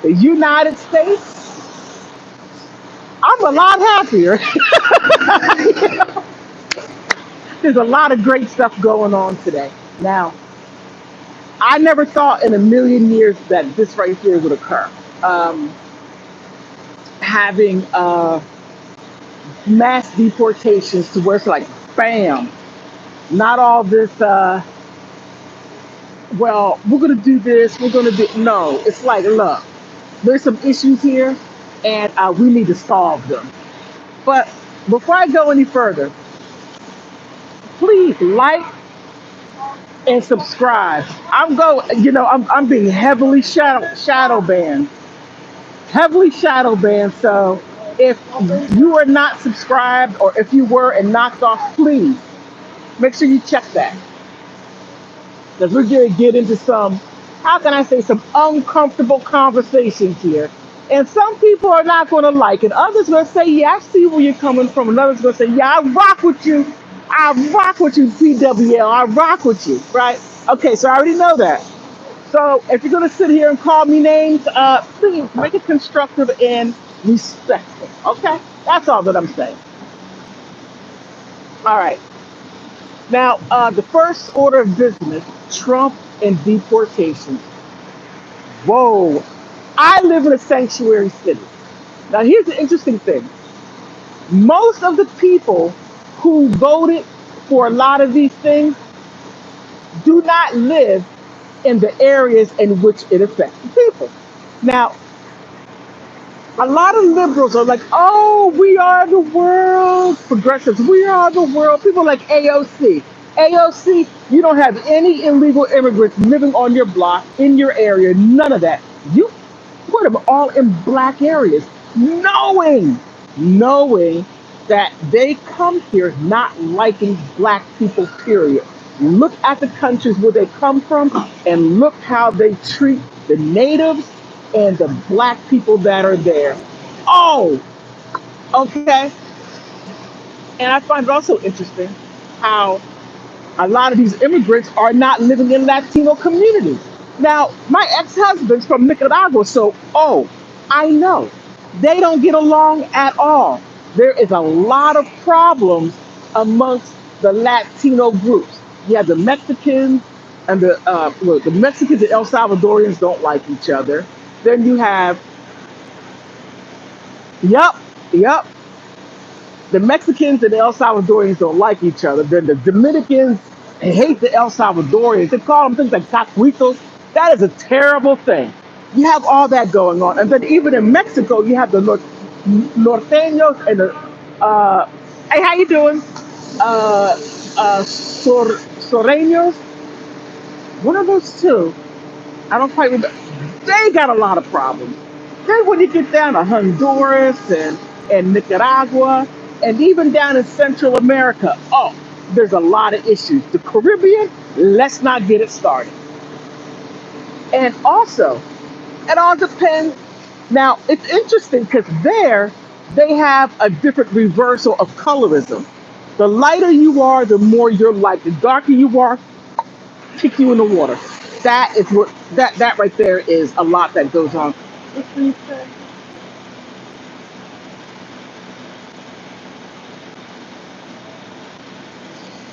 The United States, I'm a lot happier. There's a lot of great stuff going on today. Now, I never thought in a million years that this right here would occur. Um, Having mass deportations to where it's like, bam, not all this, well, we're going to do this, we're going to do, no, it's like, look, there's some issues here and we need to solve them. But before I go any further, please like and subscribe. I'm being heavily shadow banned, heavily shadow banned. So if you are not subscribed or if you were and knocked off, please make sure you check that because we're going to get into some, how can I say, some uncomfortable conversations here. And some people are not going to like it. Others going to say, yeah, I see where you're coming from. And others going to say, yeah, I rock with you. I rock with you, PWL. I rock with you, right? Okay, so I already know that. So if you're going to sit here and call me names, please make it constructive and respectful. Okay? That's all that I'm saying. All right. Now, the first order of business, Trump and deportation. Whoa. I live in a sanctuary city. Now, here's the interesting thing. Most of the people who voted for a lot of these things do not live in the areas in which it affects the people. Now, a lot of liberals are like, oh, we are the world. Progressives, we are the world. People like AOC. AOC, you don't have any illegal immigrants living on your block, in your area, none of that. You put them all in black areas, knowing that they come here not liking black people, period. Look at the countries where they come from and look how they treat the natives and the black people that are there. Oh, okay. And I find it also interesting how a lot of these immigrants are not living in Latino communities. Now, my ex-husband's from Nicaragua, so I know they don't get along at all. There is a lot of problems amongst the Latino groups. You have the Mexicans and the Mexicans and El Salvadorians don't like each other. Then you have, yep, yep, the Mexicans and the El Salvadorians don't like each other. Then the Dominicans hate the El Salvadorians. They call them things like taquitos. That is a terrible thing. You have all that going on. And then even in Mexico, you have the norteños and the, uh, hey, how you doing? Soreños. One of those two. I don't quite remember. They got a lot of problems. Then when you get down to Honduras and Nicaragua and even down in Central America, there's a lot of issues. The Caribbean, let's not get it started. And also, it all depends. Now, it's interesting because there they have a different reversal of colorism. The lighter you are, the more you're like. The darker you are, kick you in the water. That is what that right there is a lot that goes on.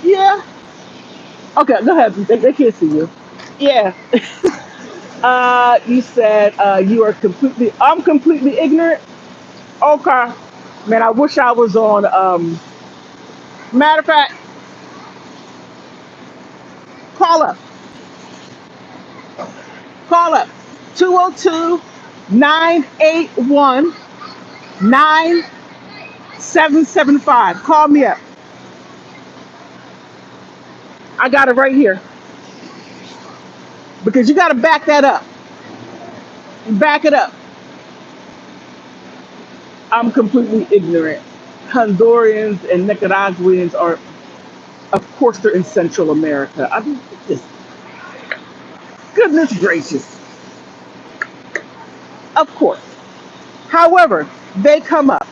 Yeah. Okay, go ahead. They can't see you. Yeah. You said you are completely. I'm completely ignorant. Okay. Man, I wish I was on. Matter of fact, call up. Call up. 202 981 9775. Call me up. I got it right here because you got to back that up. Back it up. I'm completely ignorant. Hondurans and Nicaraguans are, of course, they're in Central America. I mean, just goodness gracious. Of course. However, they come up.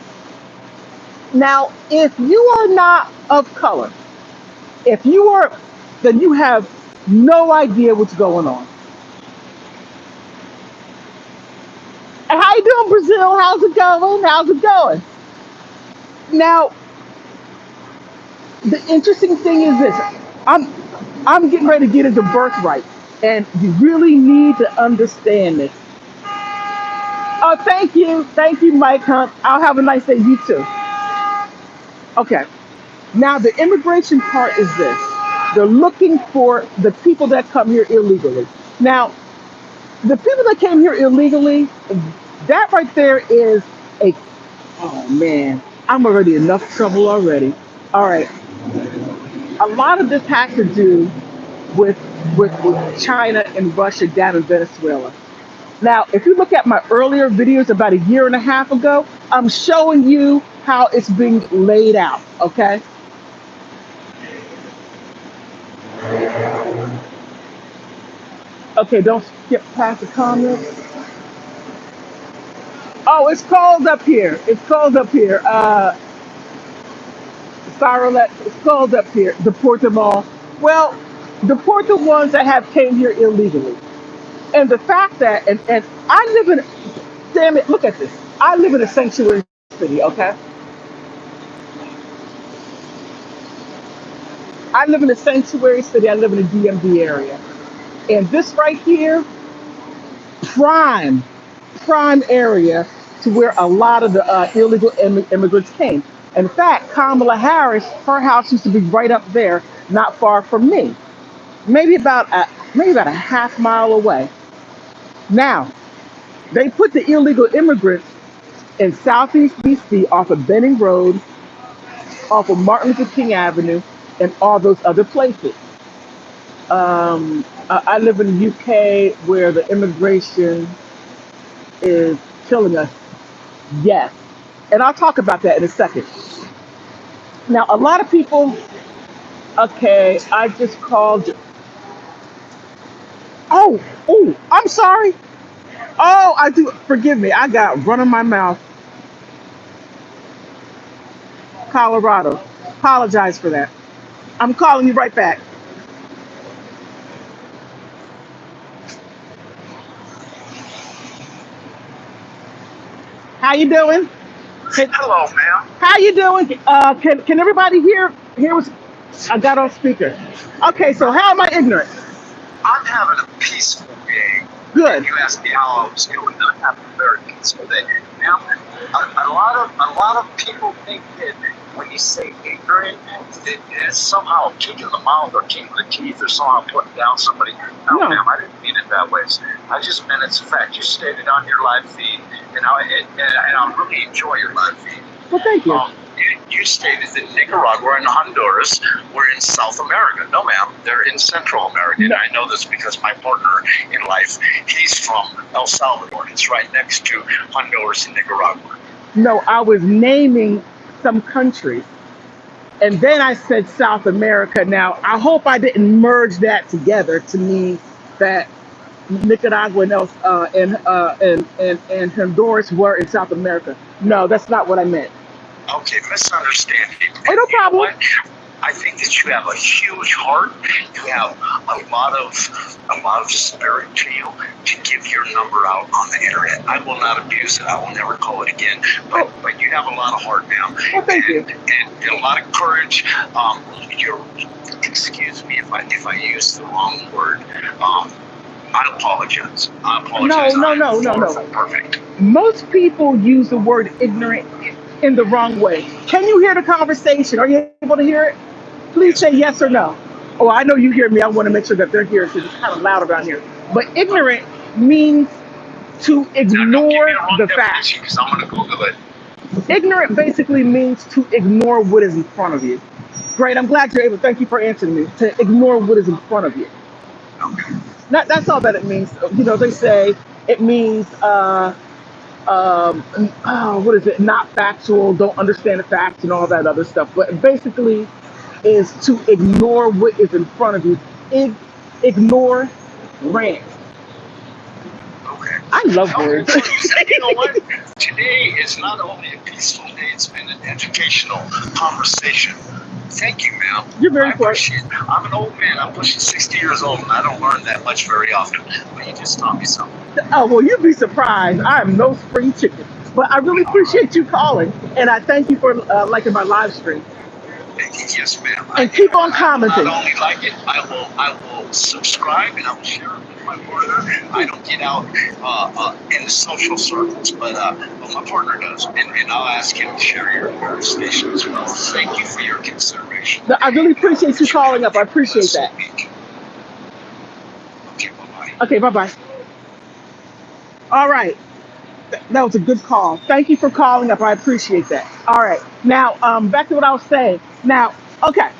Now, if you are not of color, if you are, then you have no idea what's going on. doing, Brazil? How's it going? How's it going? Now, the interesting thing is this. I'm I'm getting ready to get into birthright, and you really need to understand this. Oh, thank you, Mike Hunt. I'll have a nice day. You too. Okay. Now, the immigration part is this. They're looking for the people that come here illegally. Now, the people that came here illegally, that right there is a, oh man, I'm already enough trouble already. All right. A lot of this has to do with, with China and Russia down in Venezuela. Now, if you look at my earlier videos about a year and a half ago, I'm showing you how it's being laid out. Okay. Okay, don't skip past the comments. Oh, it's cold up here. It's cold up here. Cyrilette, it's cold up here. Deport them all. Well, deport the ones that have came here illegally. And the fact that, and I live in, damn it, look at this. I live in a sanctuary city, okay? I live in a sanctuary city. I live in a DMV area. And this right here, prime, prime area to where a lot of the illegal immigrants came. In fact, Kamala Harris, her house used to be right up there, not far from me, maybe about a half mile away. Now, they put the illegal immigrants in Southeast DC off of Benning Road, off of Martin Luther King Avenue, and all those other places. I live in the UK where the immigration is killing us. Yes. And I'll talk about that in a second. Now, a lot of people, okay, I just called. Oh, oh, I'm sorry. Oh, I do. Forgive me. I got run in my mouth. Colorado. Apologize for that. I'm calling you right back. How you doing? Can, Hello, ma'am. how you doing? Can everybody hear what I got on speaker? Okay, so how am I ignorant? I'm having a peaceful day. And Good. you asked me how I was doing. I'm having a very peaceful day. Now, a lot of people think that when you say ignorant, that it's somehow a kick in the mouth or kick in the teeth or somehow putting down somebody. No, No. ma'am, I didn't mean it that way. I just meant it's a fact. You stated on your live feed, and I really enjoy your live feed. Well, thank you. You stated that Nicaragua and Honduras were in South America. No, ma'am, they're in Central America. And No, I know this because my partner in life, he's from El Salvador. It's right next to Honduras and Nicaragua. no, I was naming some countries, and then I said South America. Now, I hope I didn't merge that together to mean that Nicaragua and Honduras were in South America. No, that's not what I meant. Okay, misunderstanding. Oh, And no you know problem. what? I think that you have a huge heart. You have a lot of spirit to you to give your number out on the internet. I will not abuse it. I will never call it again. But Oh, but you have a lot of heart now, well, thank you. and a lot of courage. You're excuse me if I use the wrong word. I apologize. I No, apologize. no, I am no, no, far no. from perfect. Most people use the word ignorant in the wrong way. Can you hear the conversation? Are you able to hear it? Please Yes, say ma'am. yes or no. Oh, I know you hear me. I want to make sure that they're here because it's kind of loud around here. But ignorant means to Now, don't give me ignore a wrong the definition facts. because I'm going to Google it. Ignorant basically means to ignore what is in front of you. Great. I'm glad you're able. Thank you for answering me. To ignore what is in front of you. Okay. That's all that it means. They say it means what is it? Not factual, don't understand the facts, and all that other stuff. But basically, is to ignore what is in front of you. Ig- Ignore rant. Okay. I love Okay. words. Well, you know what? Today is not only a peaceful day, it's been an educational conversation. Thank you, ma'am. You're very I quiet. appreciate it. I'm an old man. I'm pushing 60 years old, and I don't learn that much very often. But you just taught me something. Oh, well, you'd be surprised. I am no spring chicken. But I really All right. appreciate you calling, and I thank you for liking my live stream. Yes, ma'am. And keep on I will not commenting. only like it, I will subscribe and I will share it with my partner. I don't get out in the social circles, but my partner does, and I'll ask him to share your station as well. Thank you for your consideration, I really and I appreciate you wish you have calling up. I a appreciate blessed that. week. Okay, bye bye. Okay, bye bye. All right. That was a good call. Thank you for calling up. I appreciate that. All right. Now, back to what I was saying. Now, okay.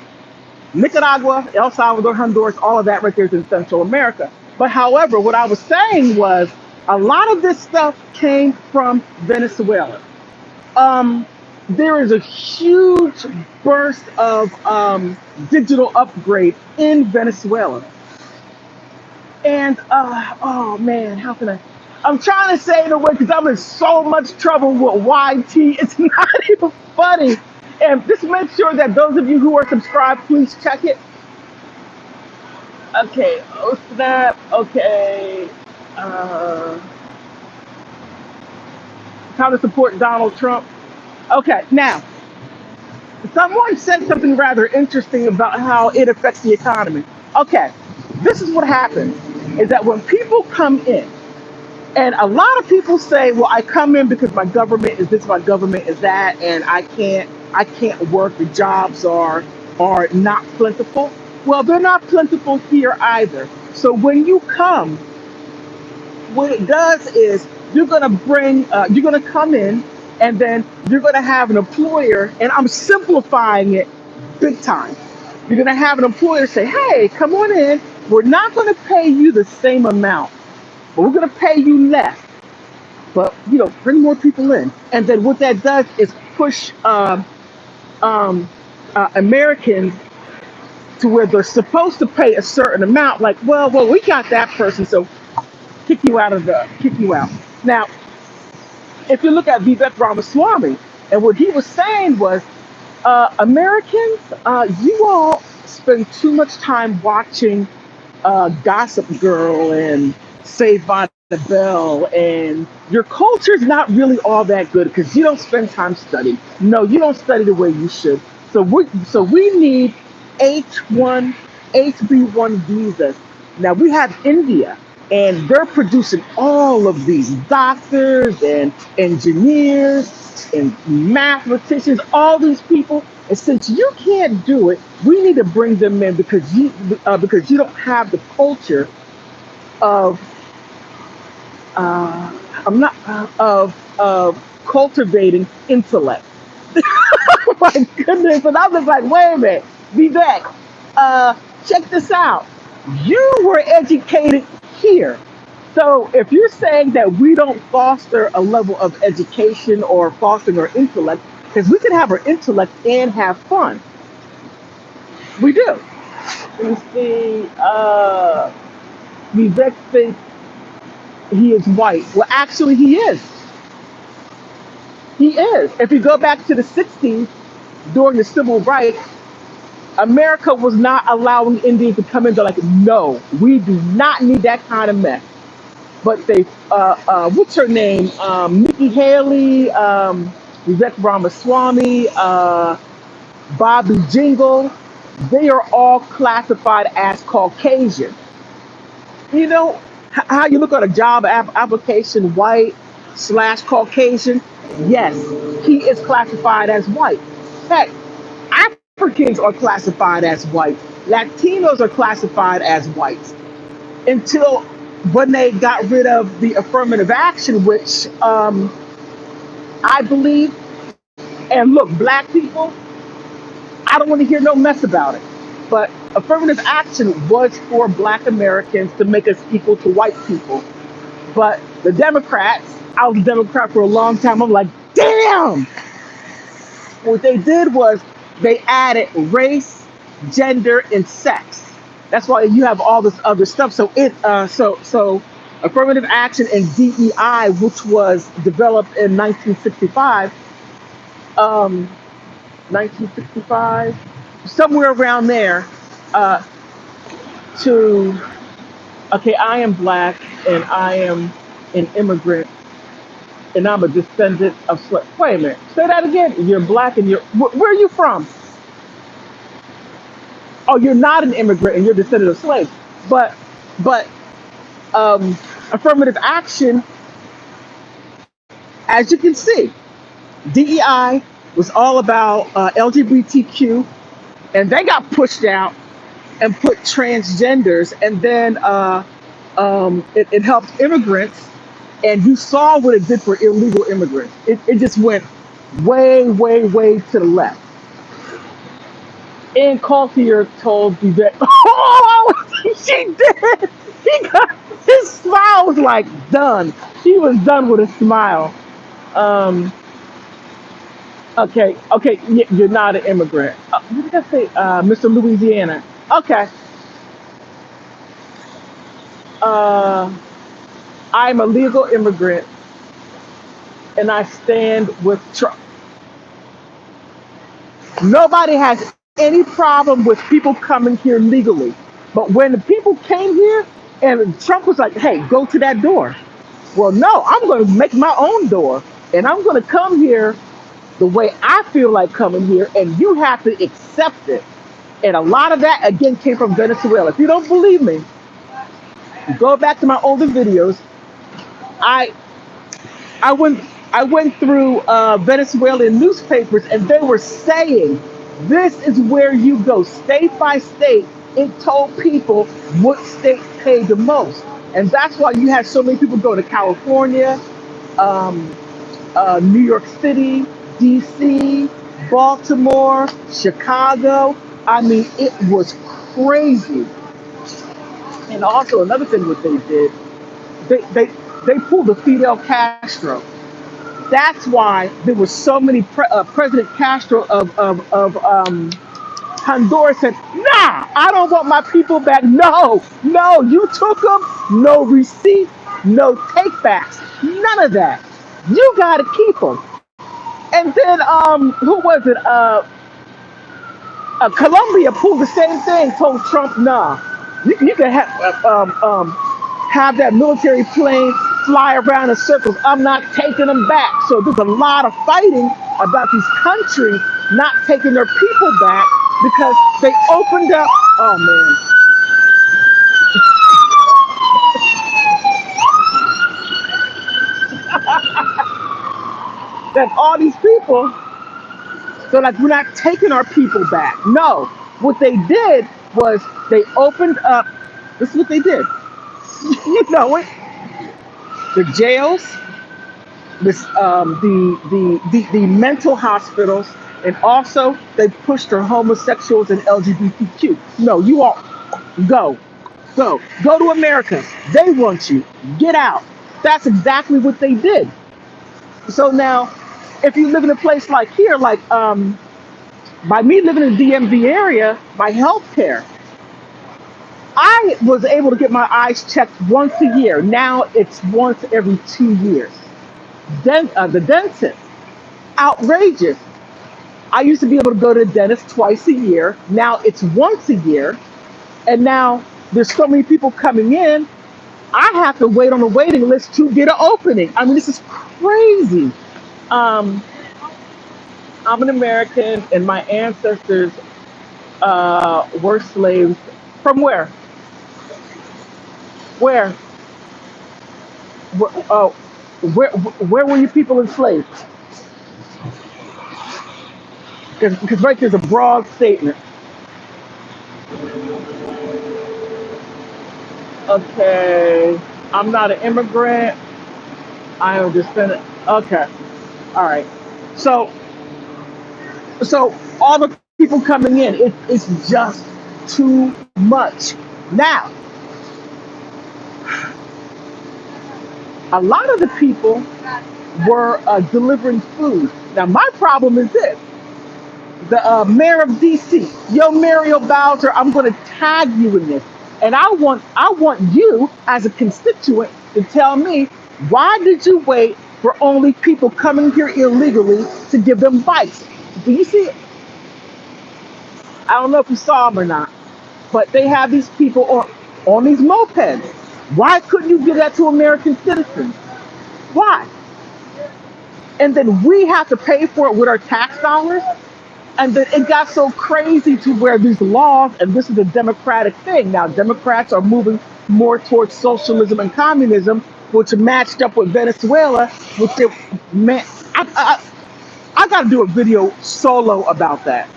Nicaragua, El Salvador, Honduras, all of that right there is in Central America. But however, what I was saying was a lot of this stuff came from Venezuela. Um, there is a huge burst of digital upgrade in Venezuela. And oh man, how can I? I'm trying to say it away because I'm in so much trouble with YT. It's not even funny. And just make sure that those of you who are subscribed, please check it. Okay, oh snap. Okay, uh, how to support Donald Trump. Okay, now someone said something rather interesting about how it affects the economy. Okay, this is what happens: is that when people come in. And a lot of people say, "Well, I come in because my government is this, my government is that, and I can't work. The jobs are not plentiful." Well, they're not plentiful here either. So when you come, what it does is you're gonna come in, and then you're gonna have an employer, and I'm simplifying it big time. You're gonna have an employer say, "Hey, come on in. We're not gonna pay you the same amount, but we're gonna pay you less." But bring more people in, and then what that does is push um, Americans to where they're supposed to pay a certain amount. Like, well, we got that person, so kick you out. Now, if you look at Vivek Ramaswamy, and what he was saying was, Americans, you all spend too much time watching Gossip Girl and Saved by the Bell, and your culture's not really all that good because you don't spend time studying. No, you don't study the way you should. So we need H1 HB1 visas. Now we have India, and they're producing all of these doctors and engineers and mathematicians, all these people. And since you can't do it, we need to bring them in because you don't have the culture of I'm not of cultivating intellect. Oh my goodness! And I was like, wait a minute, Vivek, check this out. You were educated here. So if you're saying that we don't foster a level of education or fostering our intellect, because we can have our intellect and have fun, we do. You see, Vivek thinks he is white. Well, actually, he is. He is. If you go back to the 60s, during the civil rights, America was not allowing Indians to come in. They're like, no, we do not need that kind of mess. But what's her name? Nikki Haley, Vivek Ramaswamy, Bobby Jingle, they are all classified as Caucasian. You know how you look at a job application, white slash Caucasian. Yes, he is classified as white. Heck, Africans are classified as white. Latinos are classified as white until when they got rid of the affirmative action, which I believe. And look, black people, I don't want to hear no mess about it. But affirmative action was for black Americans to make us equal to white people. But the Democrats, I was a Democrat for a long time. I'm like, damn. What they did was they added race, gender, and sex. That's why you have all this other stuff. So affirmative action and DEI, which was developed in 1965, um, 1965, somewhere around there, uh, to okay, I am black and I am an immigrant and I'm a descendant of slaves. Wait a minute. Say that again. You're black and where are you from? Oh, you're not an immigrant and you're a descendant of slaves. But but affirmative action, as you can see, DEI was all about LGBTQ, and they got pushed out and put transgenders, and then it helped immigrants, and you saw what it did for illegal immigrants. It just went way, way, way to the left. And Coulter told Vivek, oh, she did. He got his smile was like done. He was done with a smile. Um, okay, you're not an immigrant. What did I say, Mr. Louisiana? Okay, uh, I'm a legal immigrant, and I stand with Trump. Nobody has any problem with people coming here legally. But when the people came here and Trump was like, hey, go to that door. Well, no, I'm going to make my own door and I'm going to come here the way I feel like coming here, and you have to accept it. And a lot of that, again, came from Venezuela. If you don't believe me, go back to my older videos. I I went I went through Venezuelan newspapers, and they were saying this is where you go state by state. It told people what state paid the most, and that's why you had so many people go to California, um, New York City, D.C., Baltimore, Chicago. I mean, it was crazy. And also another thing what they did, they they they pulled the Fidel Castro. That's why there were so many President Castro of Honduras said, nah, I don't want my people back. No, no, you took them. No receipt, no takebacks, none of that. You got to keep them. And then who was it? Colombia pulled the same thing. Told Trump, nah, you can have that military plane fly around in circles. I'm not taking them back. So there's a lot of fighting about these countries not taking their people back because they opened up. Oh man, that all these people. So like we're not taking our people back. No, what they did was they opened up. This is what they did. You know it. The jails, the mental hospitals, and also they pushed their homosexuals and LGBTQ. No, you all go, go to America. They want you. Get out. That's exactly what they did. So now, if you live in a place like here, like by me living in the DMV area, my health care, I was able to get my eyes checked once a year. Now it's once every 2 years. The dentist, outrageous. I used to be able to go to the dentist twice a year. Now it's once a year. And now there's so many people coming in, I have to wait on the waiting list to get an opening. I mean, this is crazy. Um, I'm an American, and my ancestors were slaves. From where? Where? Where, uh, where were you people enslaved? Because right there's a broad statement. Okay, I'm not an immigrant. I am a descendant. Okay, all right. So, so all the people coming in, it's just too much. Now, a lot of the people were delivering food. Now, my problem is this: the mayor of DC, yo, Muriel Bowser, I'm going to tag you in this, and I want you as a constituent to tell me why did you wait for only people coming here illegally to give them bikes? Do you see? I don't know if you saw them or not, but they have these people on these mopeds. Why couldn't you give that to American citizens? Why? And then we have to pay for it with our tax dollars. And then it got so crazy to where these laws, and this is a democratic thing. Now, Democrats are moving more towards socialism and communism, which matched up with Venezuela, which they, man, I got to do a video solo about that.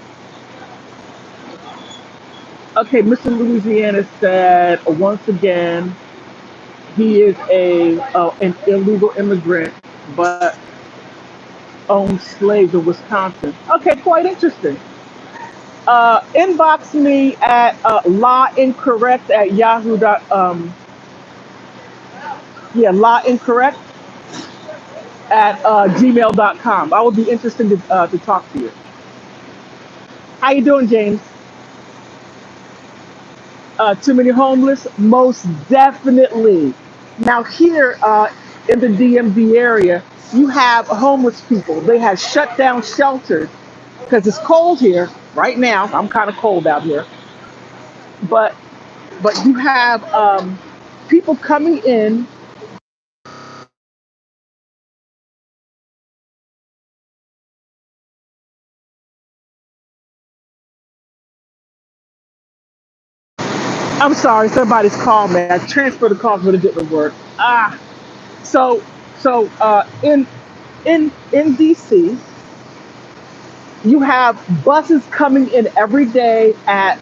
Okay, Mr. Louisiana said once again he is an illegal immigrant, but owns slaves in Wisconsin. Okay, quite interesting. Inbox me at lawincorrect at yahoo dot yeah, lawincorrect at gmail.com. I would be interested to talk to you. How you doing, James? Too many homeless? Most definitely. Now here in the DMV area, you have homeless people. They have shut down shelters because it's cold here right now. I'm kind of cold out here, but you have people coming in. I'm sorry, somebody's called me. I transferred the calls, but it didn't work. So in DC, you have buses coming in every day at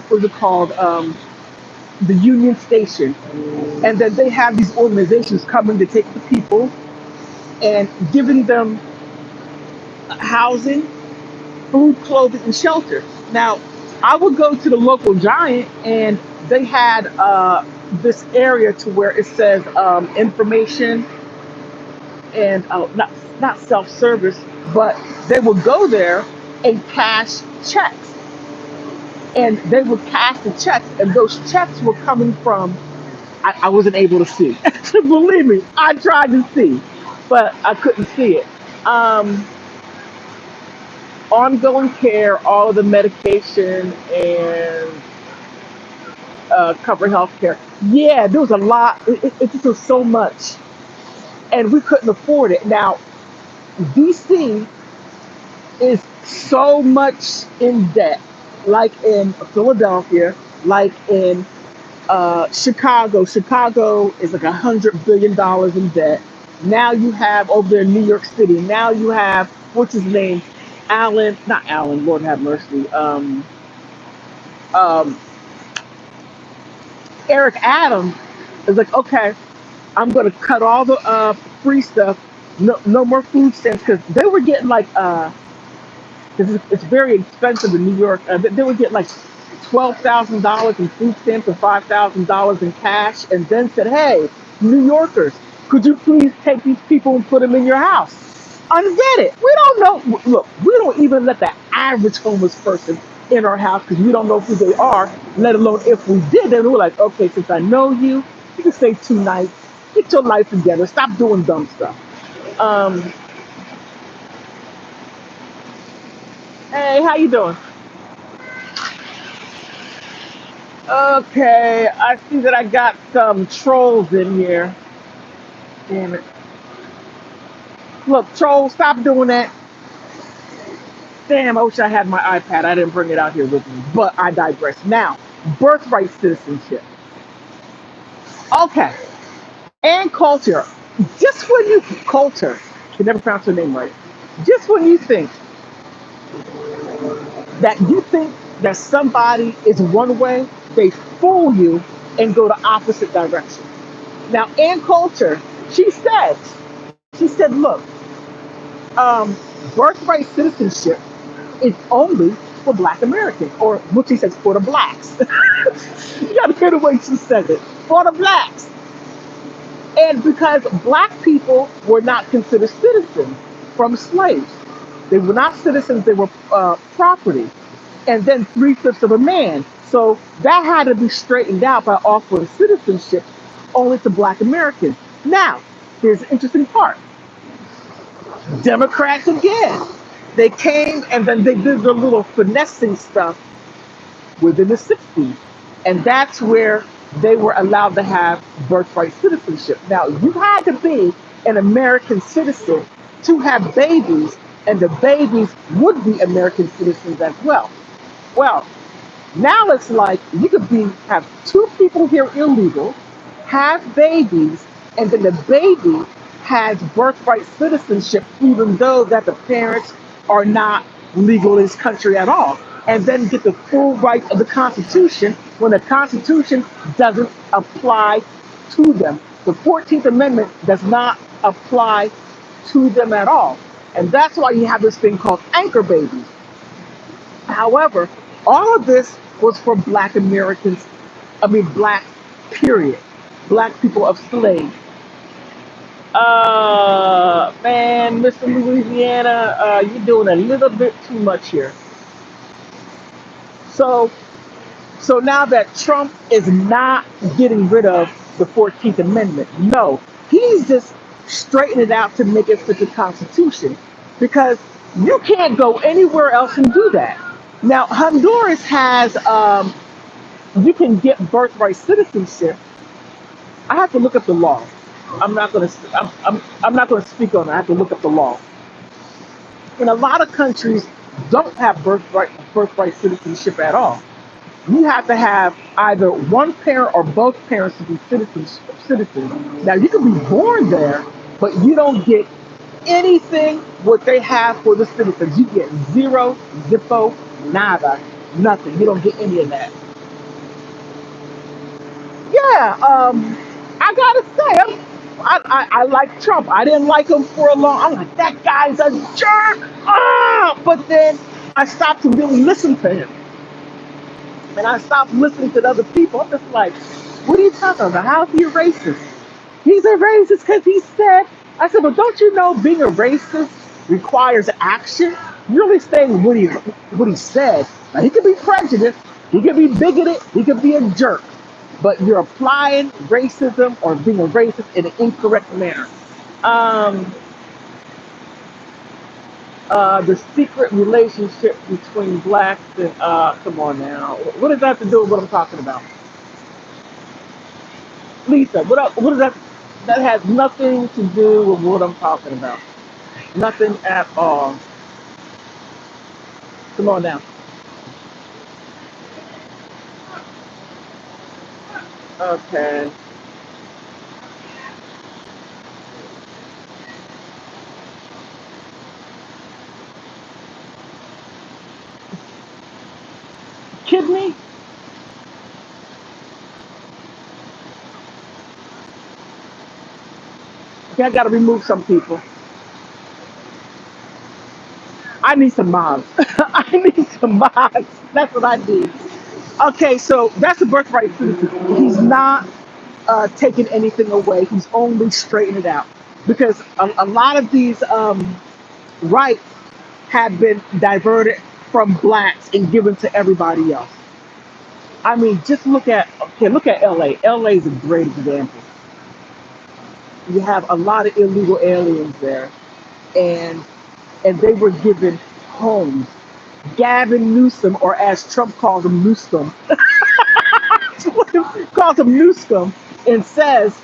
what's it called, the Union Station, and then they have these organizations coming to take the people and giving them housing, food, clothing, and shelter. Now, I would go to the local Giant, and they had this area to where it says information and not self service, but they would go there and cash checks, and they would cash the checks, and those checks were coming from. I wasn't able to see. Believe me, I tried to see, but I couldn't see it. Um, Ongoing care, all of the medication and cover health care. Yeah, there was a lot. It just was so much, and we couldn't afford it. Now, DC is so much in debt, like in Philadelphia, like in Chicago. Chicago is like $100 billion in debt. Now you have over there in New York City. Now you have what's his name, Allen, not Allen. Lord have mercy. Um, Eric Adams is like, okay, I'm going to cut all the free stuff. No, no more food stamps because they were getting like because it's very expensive in New York. They would get like $12,000 in food stamps and $5,000 in cash, and then said, "Hey, New Yorkers, could you please take these people and put them in your house?" Unvetted. We don't know. Look, we don't even let the average homeless person in our house because we don't know who they are. Let alone if we did, then we're like, okay, since I know you, you can stay 2 nights. Get your life together. Stop doing dumb stuff. Um, hey, how you doing? Okay, I see that I got some trolls in here. Damn it. Look, trolls, stop doing that. Damn, I wish I had my iPad. I didn't bring it out here with me, but I digress. Now, birthright citizenship. Okay, and culture. Just when you, culture, I can never pronounce her name right. Just when you think that somebody is one way, they fool you and go the opposite direction. Now, in culture, she said, look, um, birthright citizenship is only for Black Americans, or what she says, for the blacks. You gotta hear the way she says it, for the blacks. And because black people were not considered citizens from slaves, they were not citizens, they were property. And then three-fifths of a man. So that had to be straightened out by offering citizenship only to black Americans. Now, here's the interesting part. Democrats again. They came and then they did the little finessing stuff within the 60s. And that's where they were allowed to have birthright citizenship. Now, you had to be an American citizen to have babies, and the babies would be American citizens as well. Well, now it's like you could be have two people here illegal, have babies, and then the baby has birthright citizenship, even though that the parents are not legal in this country at all, and then get the full rights of the Constitution when the Constitution doesn't apply to them. The 14th Amendment does not apply to them at all. And that's why you have this thing called anchor babies. However, all of this was for black Americans, I mean, black, period. Black people of slave. Man, Mr. Louisiana, you're doing a little bit too much here. So, so now that Trump is not getting rid of the 14th Amendment, no, he's just straightening it out to make it fit the Constitution because you can't go anywhere else and do that. Now, Honduras has, you can get birthright citizenship. I have to look up the law. I'm not going to. I'm not going to speak on it. I have to look up the law. And a lot of countries don't have birthright citizenship at all. You have to have either one parent or both parents to be citizens. Now you can be born there, but you don't get anything what they have for the citizens. You get zero, zippo, nada, nothing. You don't get any of that. Yeah, I gotta say, I like Trump. I didn't like him for a long. I'm like that guy's a jerk. But then I stopped to really listen to him, and I stopped listening to the other people. I'm just like, what are you talking about? How's he a racist? He's a racist because he said. I said, but don't you know being a racist requires action? You're really saying what he said. Now he could be prejudiced, he could be bigoted, he could be a jerk, but you're applying racism or being a racist in an incorrect manner. Um, the secret relationship between blacks and come on now, what does that have to do with what I'm talking about? Lisa, what does that? That has nothing to do with what I'm talking about. Nothing at all. Come on now. Okay. Kidney? Okay, I gotta remove some people. I need some mods. I need some mods. That's what I need. Okay, so that's the birthright citizen. He's not taking anything away. He's only straightening it out because a lot of these rights have been diverted from blacks and given to everybody else. I mean, just look at LA. LA is a great example. You have a lot of illegal aliens there, and they were given homes. Gavin Newsom, or as Trump calls him, Newsom, calls him Newsom, and says,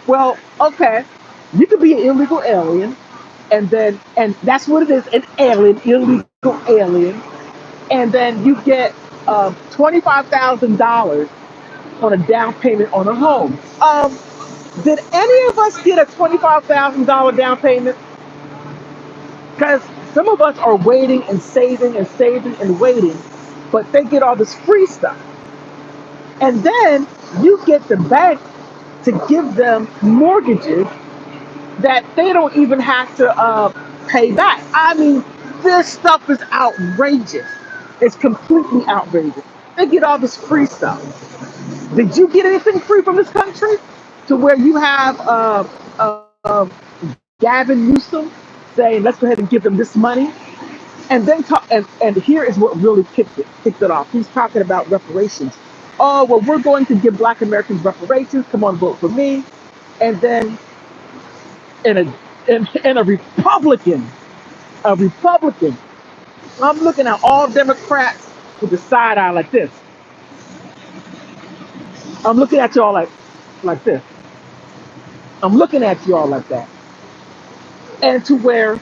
"Well, okay, you could be an illegal alien, and that's what it is, an alien, illegal alien, and then you get $25,000 on a down payment on a home." Did any of us get a $25,000 down payment? Because some of us are waiting and saving and saving and waiting, but they get all this free stuff. And then you get the bank to give them mortgages that they don't even have to pay back. I mean, this stuff is outrageous. It's completely outrageous. They get all this free stuff. Did you get anything free from this country to where you have Gavin Newsom saying, let's go ahead and give them this money? And then talk, and here is what really kicked it off. He's talking about reparations. Oh, well, we're going to give black Americans reparations. Come on, vote for me. And then in a Republican, a Republican, I'm looking at all Democrats with the side eye like this. I'm looking at y'all like this. I'm looking at y'all like that. and to where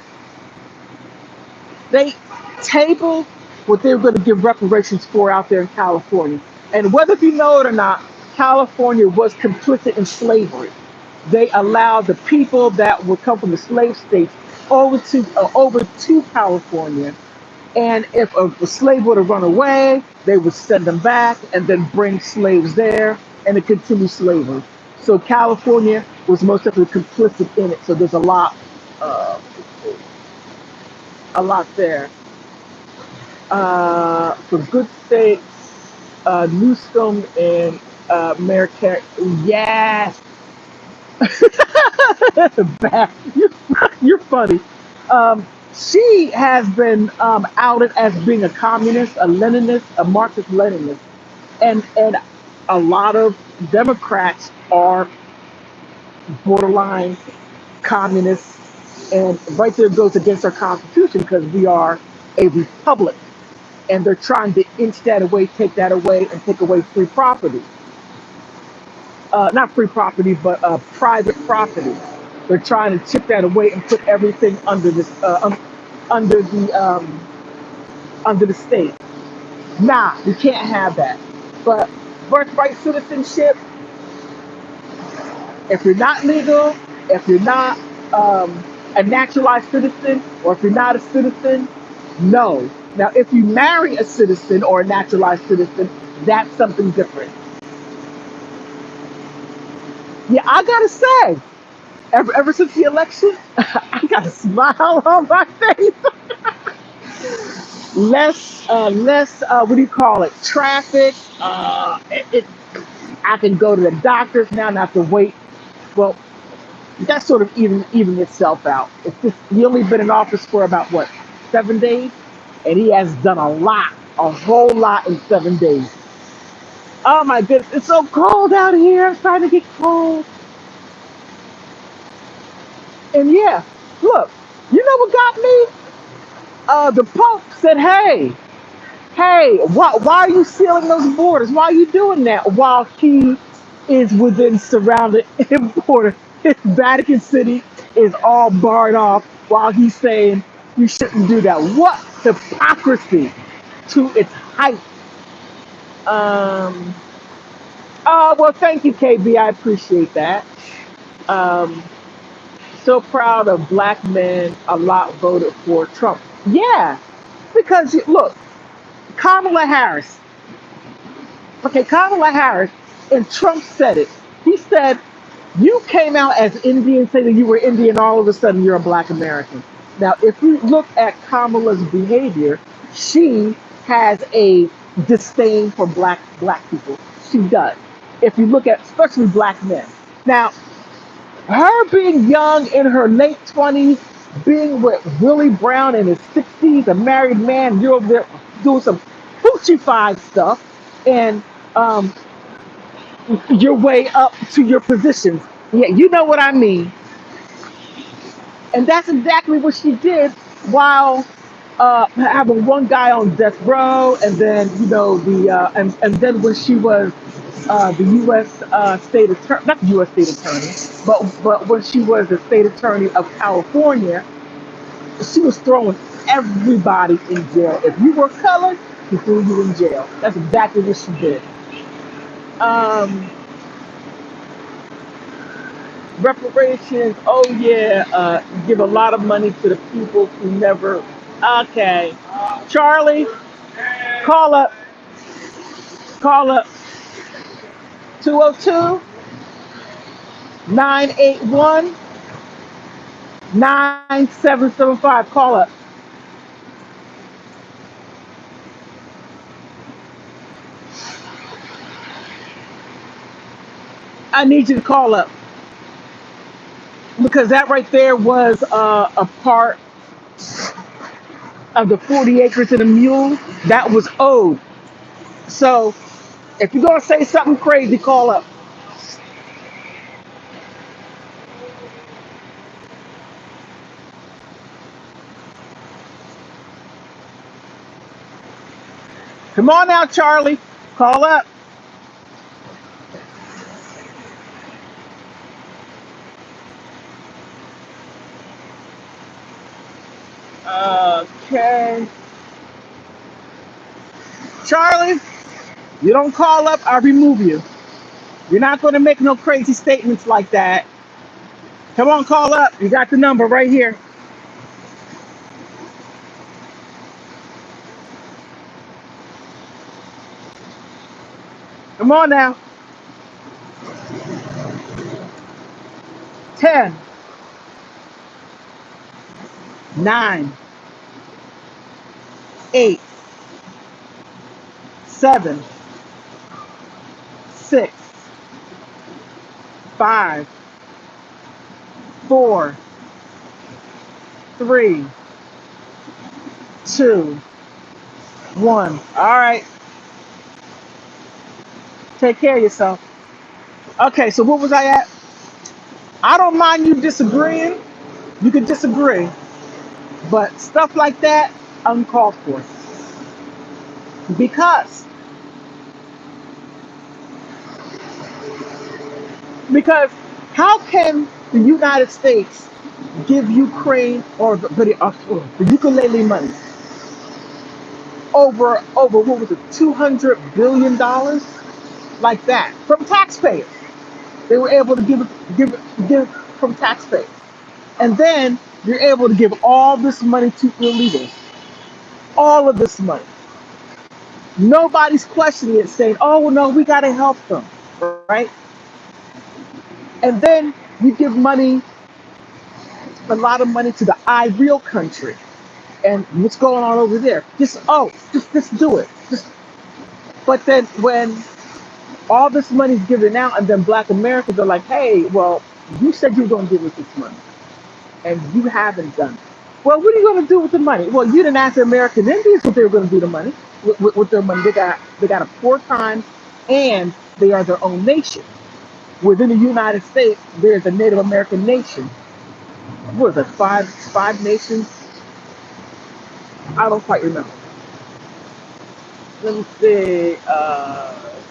they tabled what they were going to give reparations for out there in California. And whether if you know it or not, California was complicit in slavery. They allowed the people that would come from the slave states over to California, and if a slave would have run away, they would send them back and then bring slaves there and to continue slavery. So California was most definitely complicit in it. So there's uh, a lot there. For good sakes, Newsom and Merkel, yes, bad. You're funny. She has been outed as being a communist, a Leninist, a Marxist Leninist, and a lot of Democrats are borderline communists, and right there goes against our Constitution because we are a republic, and they're trying to inch that away, take that away, and take away free property. Not free property, but private property. They're trying to chip that away and put everything under the under the state. Nah, we can't have that. But birthright citizenship, if you're not legal, if you're not a naturalized citizen, or if you're not a citizen, no. Now, if you marry a citizen or a naturalized citizen, that's something different. Yeah, I gotta say, ever since the election, I got a smile on my face. What do you call it? Traffic. I can go to the doctors now, not to wait. Well, that sort of even itself out. It's just he only been in office for about what 7 days, and he has done a whole lot in 7 days. Oh my goodness, it's so cold out here. I'm starting to get cold, and yeah, look, you know what got me? The Pope said, hey, why are you sealing those borders? Why are you doing that while he is within surrounded border? His Vatican City is all barred off while he's saying you shouldn't do that. What hypocrisy to its height. Um, well, thank you, KB. I appreciate that. Um, so proud of black men. A lot voted for Trump. Yeah, because look, Kamala Harris. Okay, Kamala Harris, and Trump said it. He said, "You came out as Indian, saying that you were Indian, all of a sudden you're a black American." Now, if you look at Kamala's behavior, she has a disdain for black people. She does. If you look at especially black men. Now, her being young in her late 20s, being with Willie Brown in his 60s, a married man, you're over there doing some hoochie stuff, and um, your way up to your positions. Yeah, you know what I mean. And that's exactly what she did while having one guy on death row, and then and then when she was the U.S. State attorney, not the U.S. State attorney, but when she was the state attorney of California, she was throwing everybody in jail. If you were colored, she threw you in jail. That's exactly what she did. Um, Reparations, oh yeah, give a lot of money to the people who never. Okay, Charlie, call up, call up 202 981 9775. Call up. I need you to call up because that right there was a part of the 40 acres and a mule that was owed. So if you're gonna say something crazy, call up. Come on now, Charlie, call up. Okay. Charlie, you don't call up, I remove you. You're not going to make no crazy statements like that. Come on, call up. You got the number right here. Come on now. 10, 9, 8, 7, 6, 5, 4, 3, 2, 1. All right. Take care of yourself. Okay, so what was I at? I don't mind you disagreeing. You can disagree, but stuff like that, uncalled for. Because, because how can the United States give Ukraine or the ukulele money over what was it, $200 billion like that from taxpayers? They were able to give from taxpayers, and then you're able to give all this money to illegals, all of this money. Nobody's questioning it, saying, "Oh well, no, we got to help them," right? And then you give money, a lot of money to the ideal country, and what's going on over there? Just do it. But then when all this money's given out, and then Black Americans are like, "Hey, well, you said you were going to give us this money, and you haven't done it. Well, what are you going to do with the money? Well, you didn't ask the American Indians what they were going to do with the money. With their money, they got a poor time, and they are their own nation. Within the United States, there's a Native American nation. What is it? Five nations? I don't quite remember. Let me see.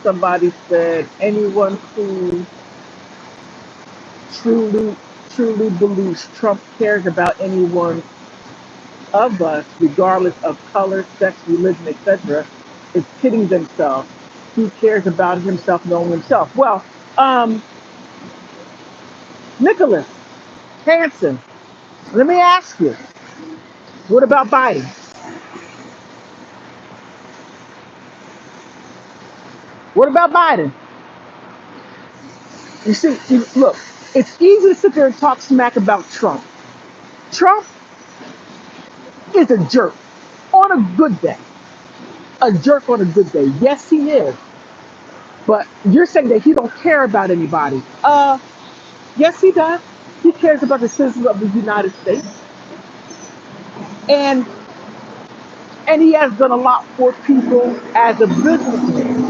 Somebody said anyone who truly truly believes Trump cares about anyone of us, regardless of color, sex, religion, etc., is kidding themselves. He cares about himself, knowing himself. Well, um, Nicholas Hansen, let me ask you, what about Biden? What about Biden? You see, look, it's easy to sit there and talk smack about Trump. Trump is a jerk on a good day. A jerk on a good day. Yes, he is. But you're saying that he don't care about anybody. Yes, he does. He cares about the citizens of the United States, and he has done a lot for people as a businessman.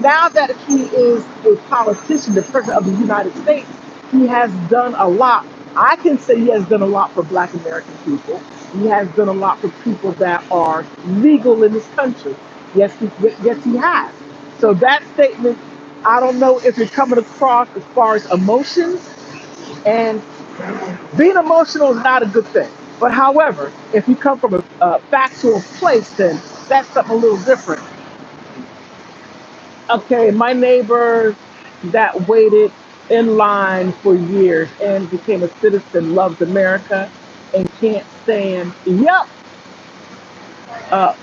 Now that he is a politician, the president of the United States, he has done a lot. I can say he has done a lot for Black American people. He has done a lot for people that are legal in this country. Yes, he has. So that statement, I don't know if you're coming across as far as emotions, and being emotional is not a good thing. But however, if you come from a factual place, then that's something a little different. Okay, my neighbor that waited in line for years and became a citizen loves America and can't stand, yep, uh,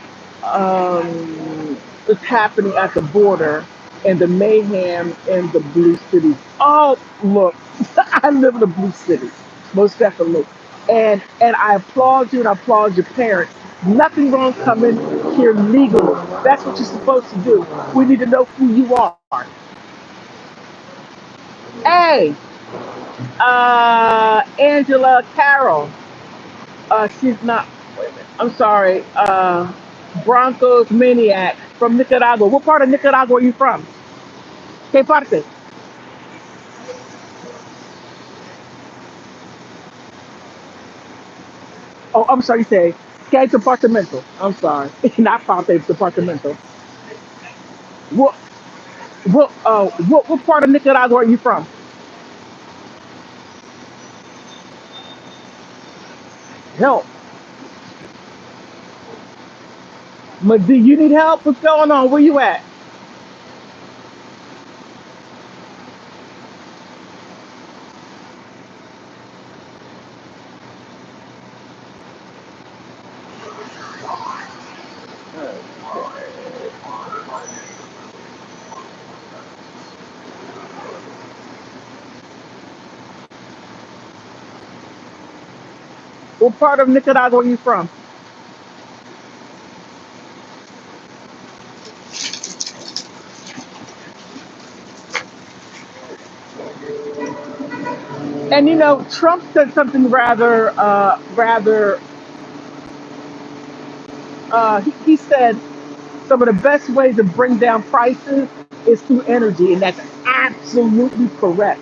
it's happening at the border and the mayhem in the blue cities. Oh, look, I live in a blue city, most definitely. And I applaud you and I applaud your parents. Nothing wrong coming here legally. That's what you're supposed to do. We need to know who you are. Hey, Angela Carroll. She's not. Wait a minute. I'm sorry. Broncos maniac from Nicaragua. What part of Nicaragua are you from? ¿Qué parte? Oh, I'm sorry. You say ¿Qué departamento? I'm sorry. Not parte departamento. What? What part of Nicaragua are you from? Help. But do you need help? What's going on? Where you at? What part of Nicaragua are you from? And you know, Trump said something rather. He said some of the best ways to bring down prices is through energy, and that's absolutely correct.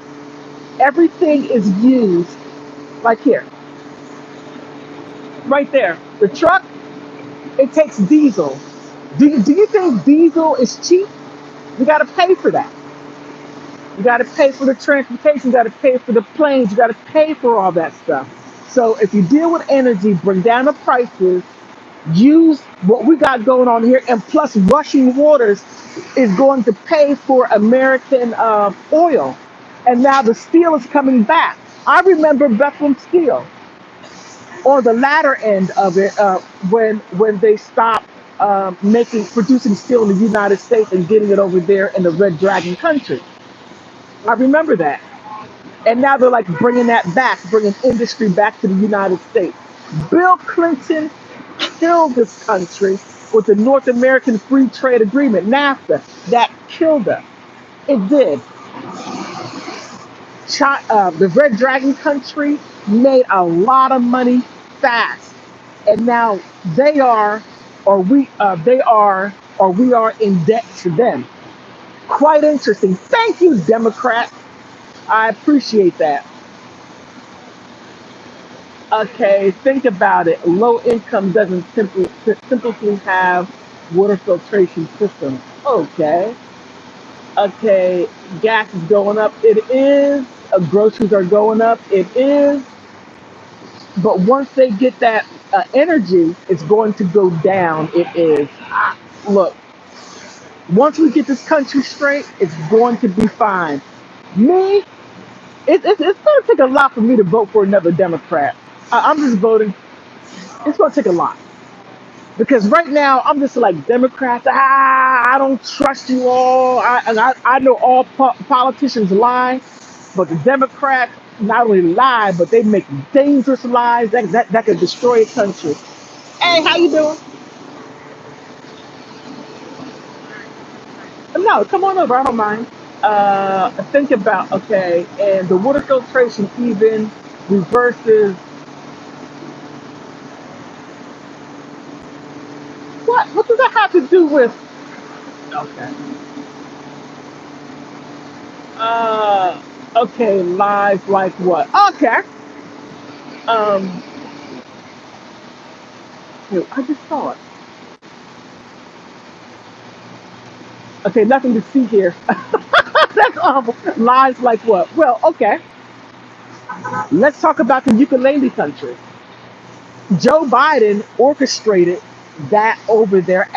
Everything is used, like here, right there. The truck, it takes diesel. Do you think diesel is cheap? You got to pay for that. You got to pay for the transportation. You got to pay for the planes. You got to pay for all that stuff. So if you deal with energy, bring down the prices, use what we got going on here, and plus rushing waters is going to pay for American oil. And now the steel is coming back. I remember Bethlehem Steel on the latter end of it when they stopped making producing steel in the United States and getting it over there in the Red Dragon country. I remember that. And now they're like bringing that back, bringing industry back to the United States. Bill Clinton killed this country with the North American Free Trade Agreement, NAFTA. That killed us. It did. The Red Dragon country made a lot of money fast, and now they are, or we are in debt to them. Quite interesting. Thank you, Democrats. I appreciate that. Okay, think about it. Low income doesn't simply have water filtration systems. Okay. Okay, gas is going up. It is. Groceries are going up. It is. But once they get that energy, it's going to go down. It is. Look, once we get this country straight, it's going to be fine. Me, it's going to take a lot for me to vote for another Democrat. I'm just voting. It's going to take a lot. Because right now I'm just like Democrats. I don't trust you all. I know all politicians lie, but the Democrats not only lie, but they make dangerous lies that could destroy a country. Hey, how you doing? No, come on over. I don't mind. Think about okay, and the water filtration even reverses what? What does that have to do with? Okay. Okay, lies like what? Okay. Um, I just saw it. Okay, nothing to see here. That's awful. Lies like what? Well, okay. Let's talk about the ukulele country. Joe Biden orchestrated that over there,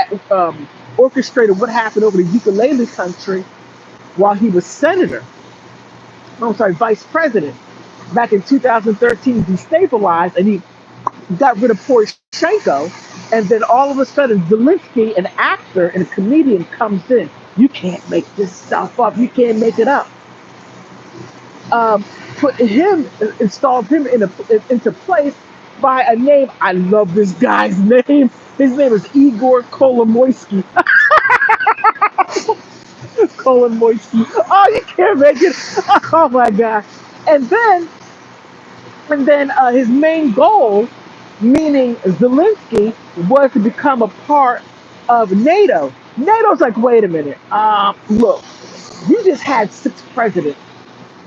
orchestrated what happened over the ukulele country while he was senator. I'm sorry, vice president. Back in 2013, destabilized, and he got rid of Poroshenko, and then all of a sudden, Zelensky, an actor and a comedian, comes in. You can't make this stuff up. You can't make it up. Um, put him, installed him into place by a name. I love this guy's name. His name is Igor Kolomoisky. Kolomoisky. Oh, you can't make it. Oh my god. And then his main goal, meaning Zelensky, was to become a part of NATO. NATO's like, wait a minute. Look, you just had 6 presidents.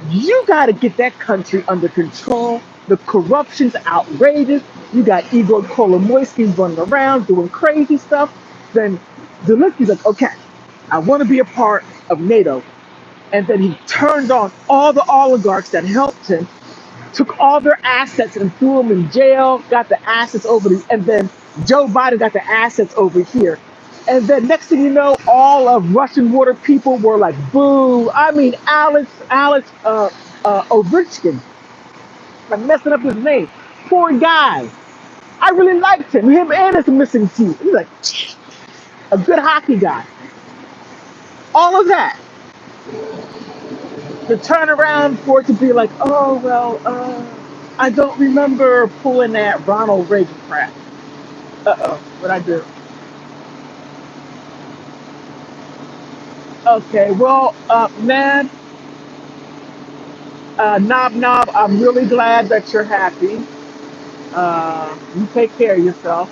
You got to get that country under control. The corruption's outrageous. You got Igor Kolomoisky running around doing crazy stuff. Then Zelensky's like, okay, I want to be a part of NATO. And then he turned on all the oligarchs that helped him, took all their assets and threw them in jail, got the assets over the, and then Joe Biden got the assets over here. And then next thing you know, all of Russian water people were like, boo. I mean, Alex Ovechkin. I'm messing up his name. Poor guy. I really liked him. Him and his missing teeth. He's like a good hockey guy. All of that to turn around for it to be like, oh well, I don't remember pulling that Ronald Reagan crap. What I do? Okay, well, man, Knob Knob, I'm really glad that you're happy. You take care of yourself.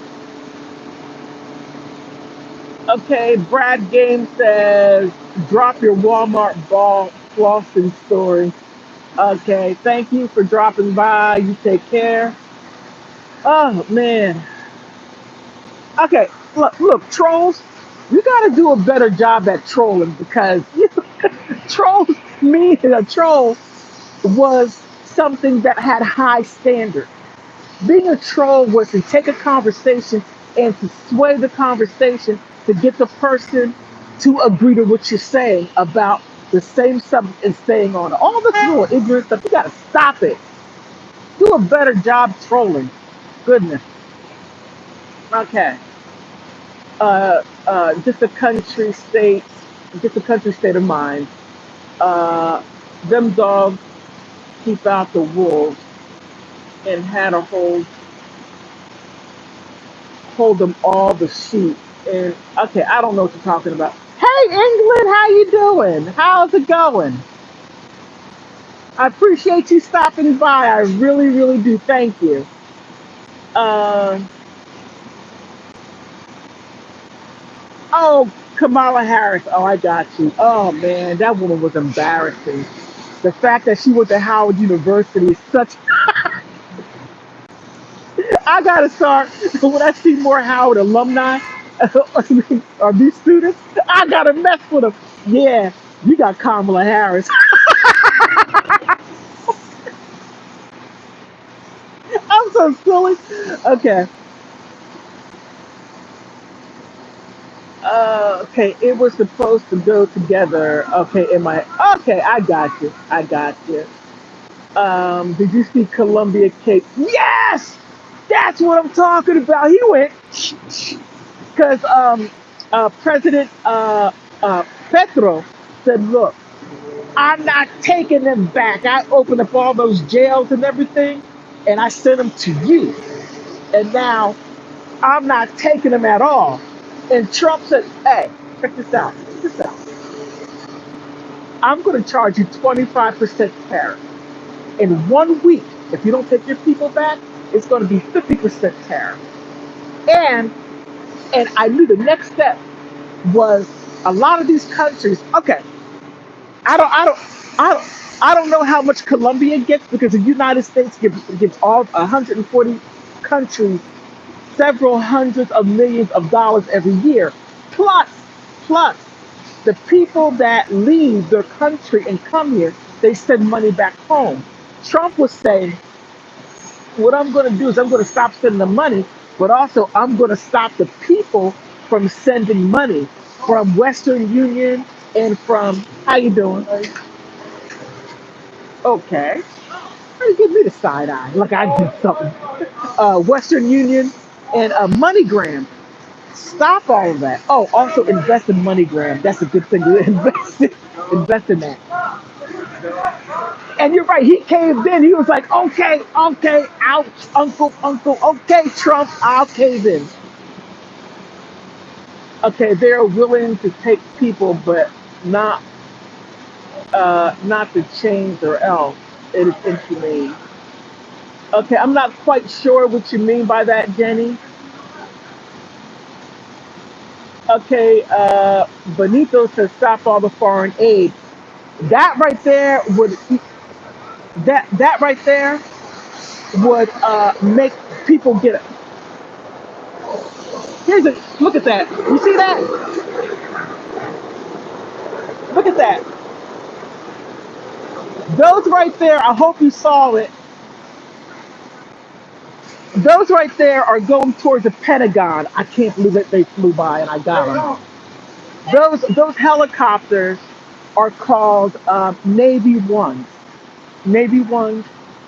Okay, Brad Game says, drop your Walmart ball flossing story. Okay, thank you for dropping by. You take care. Oh man. Okay, look, trolls. You got to do a better job at trolling because trolls. Me a troll was something that had high standards. Being a troll was to take a conversation and to sway the conversation to get the person to agree to what you're saying about the same subject and staying on it. All this little ignorant stuff, you gotta stop it. Do a better job trolling. Goodness. Okay. Just a country state, just a country state of mind. Uh, them dogs keep out the wolves and had a hold them all the sheep. And okay, I don't know what you're talking about. Hey England, how you doing? How's it going? I appreciate you stopping by. I really, really do. Thank you. Uh, oh, Kamala Harris. Oh, I got you. Oh man, that woman was embarrassing. The fact that she went to Howard University is such. I gotta start when I see more Howard alumni or these students. I gotta mess with them. Yeah, you got Kamala Harris. I'm so silly. Okay. Okay, it was supposed to go together. Okay, in my okay, I got you. I got you. Did you see Columbia Cape? Yes, that's what I'm talking about. He went because President Petro said, "Look, I'm not taking them back. I opened up all those jails and everything, and I sent them to you. And now I'm not taking them at all." And Trump said, "Hey, check this out. Check this out. I'm going to charge you 25% tariff. In 1 week, if you don't take your people back, it's going to be 50% tariff." And and I knew the next step was a lot of these countries. Okay, I don't know how much Colombia gets because the United States gives all 140 countries several hundreds of millions of dollars every year. Plus, plus the people that leave their country and come here, they send money back home. Trump was saying, what I'm going to do is I'm going to stop sending the money, but also I'm going to stop the people from sending money from Western Union and from, how you doing? Okay. Why you give me the side eye? Like I did something. Western Union and MoneyGram. Stop all of that. Oh, also invest in MoneyGram. That's a good thing to invest in. Invest in that. And you're right. He caved in. He was like, okay, okay, ouch, uncle, okay, Trump, I'll cave in. Okay, they're willing to take people, but not not to change or else. It is inhumane. Okay, I'm not quite sure what you mean by that, Jenny. Okay, Benito says stop all the foreign aid. That right there would that right there would make people get. Here's a look at that. You see that? Look at that. Those right there. I hope you saw it. Those right there are going towards the Pentagon. I can't believe that they flew by and I got them. Those helicopters are called Navy Ones. Navy Ones,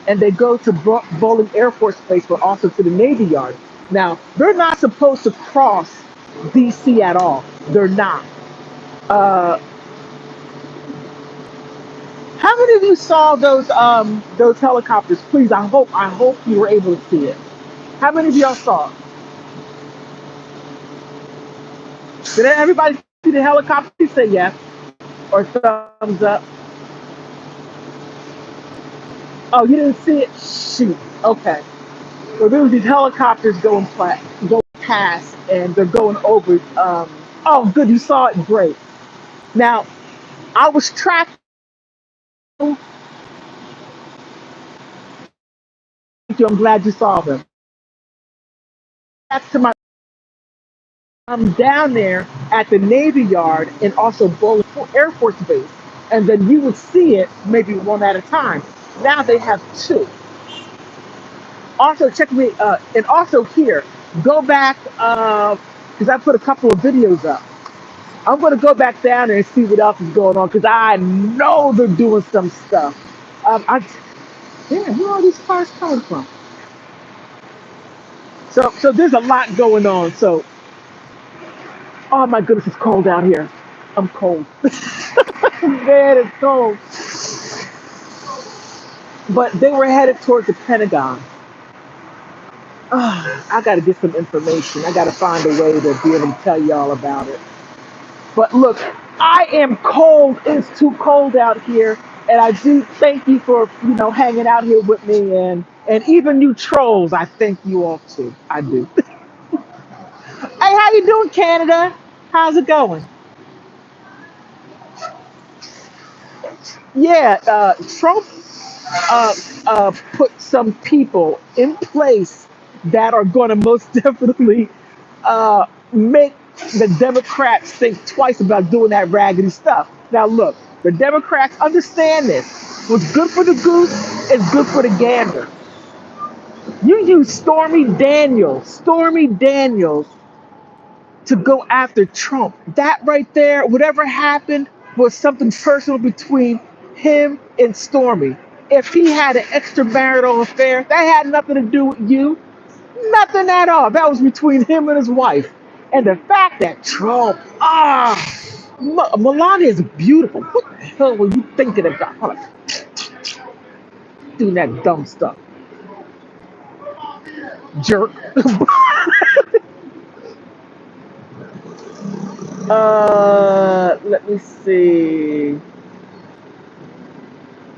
and they go to Bowling Air Force Base, but also to the Navy Yard. Now, they're not supposed to cross DC at all. They're not. Uh, how many of you saw those helicopters? Please, I hope you were able to see it. How many of y'all saw it? Did everybody see the helicopter? Please say yes or thumbs up. Oh, you didn't see it? Shoot. Okay. Well, there was these helicopters going past, and they're going over. Oh, good, you saw it. Great. Now, I was tracking. Thank you. I'm glad you saw them. Back to my. I'm down there at the Navy Yard and also Bowling Air Force Base, and then you would see it maybe one at a time. Now they have two. Also, check me. And also here, go back because I put a couple of videos up. I'm gonna go back down there and see what else is going on because I know they're doing some stuff. Damn, where are all these cars coming from? So there's a lot going on. So, oh my goodness, it's cold out here. I'm cold. Man, it's cold. But they were headed towards the Pentagon. I got to get some information. I got to find a way to be able to tell y'all about it. But look, I am cold. It's too cold out here, and I do thank you for hanging out here with me, and even you trolls. I thank you all too. I do. Hey, how you doing, Canada? How's it going? Yeah, Trump uh, put some people in place that are going to most definitely make the Democrats think twice about doing that raggedy stuff. Now, look, the Democrats understand this. What's good for the goose is good for the gander. You use Stormy Daniels, to go after Trump. That right there, whatever happened, was something personal between him and Stormy. If he had an extramarital affair, that had nothing to do with you. Nothing at all. That was between him and his wife. And the fact that Trump, Melania is beautiful. What the hell were you thinking about? Hold on, doing that dumb stuff, jerk. Let me see.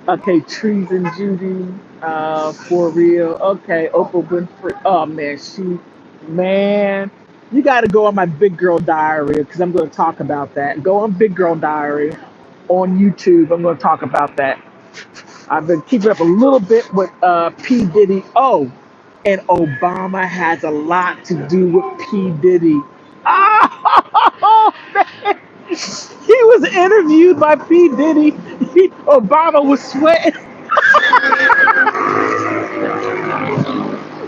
Okay, Trees and Judy, for real. Okay, Oprah Winfrey. Oh man, you got to go on my Big Girl Diary because I'm going to talk about that. Go on Big Girl Diary on YouTube. I'm going to talk about that. I've been keeping up a little bit with P Diddy. Oh, and Obama has a lot to do with P Diddy. Oh, man. He was interviewed by P Diddy. Obama was sweating.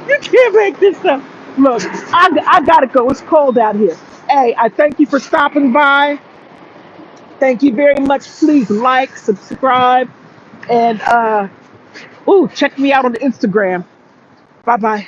You can't make this stuff. Look, I gotta go. It's cold out here. Hey, I thank you for stopping by. Thank you very much. Please like, subscribe, and check me out on the Instagram. Bye bye.